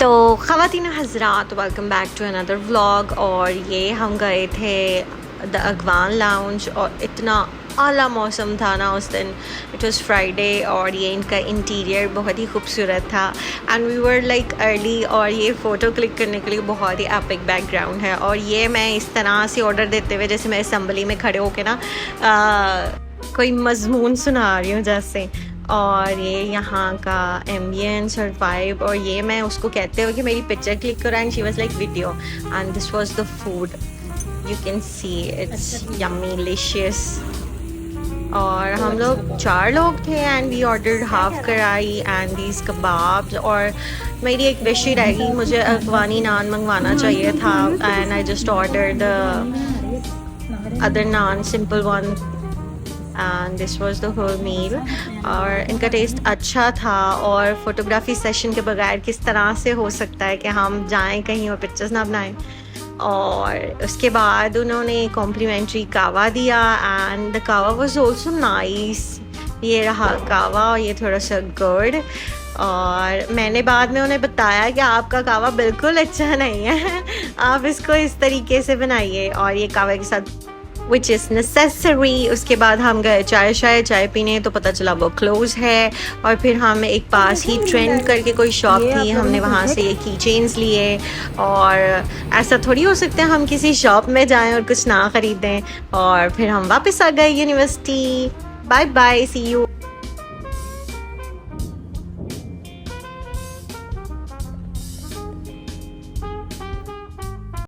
तो ख़वातीन हज़रात, welcome back to another vlog. और ये हम गए थे द अफगान लाउंज और इतना आला मौसम था ना उस दिन। इट वाज फ्राइडे और ये इनका इंटीरियर बहुत ही खूबसूरत था and we were like early. और ये फ़ोटो क्लिक करने के लिए बहुत ही एपिक बैकग्राउंड है। और ये मैं इस तरह से ऑर्डर देते हुए जैसे मैं असम्बली में खड़े होके ना कोई मजमून सुना रही हूँ जैसे। और ये यहाँ का एम्बियंस और वाइब, और ये मैं उसको कहते हुए कि मेरी पिक्चर क्लिक करो and she was like video and this was the food, you can see it's yummy delicious. और हम लोग 4 लोग थे एंड वी ऑर्डर्ड हाफ कढ़ाई एंड दीज कबाब्स। और मेरी एक विश ही रह गई, मुझे अफगानी नान मंगवाना चाहिए था and I just order the other naan, simple one, and this was the whole meal. और इनका टेस्ट अच्छा था। और फोटोग्राफी सेशन के बगैर किस तरह से हो सकता है कि हम जाएं कहीं और पिक्चर्स ना बनाएं। और उसके बाद उन्होंने कॉम्प्लीमेंट्री कावा दिया एंड द कावा वाज आल्सो नाइस। ये रहा कावा और ये थोड़ा सा गुड़। और मैंने बाद में उन्हें बताया कि आपका कावा बिल्कुल अच्छा नहीं है, आप इसको इस तरीके से बनाइए। और ये कावा के साथ विच इज़ नेसेसरी। उसके बाद हम गए चाय पीने, तो पता चला वो क्लोज है। और फिर हम एक पास ही ट्रेंड करके कोई शॉप थी, हमने वहाँ से ये की चेन्स लिए। और ऐसा थोड़ी हो सकता है हम किसी शॉप में जाएं और कुछ ना ख़रीदें। और फिर हम वापस आ गए university. Bye bye, see you.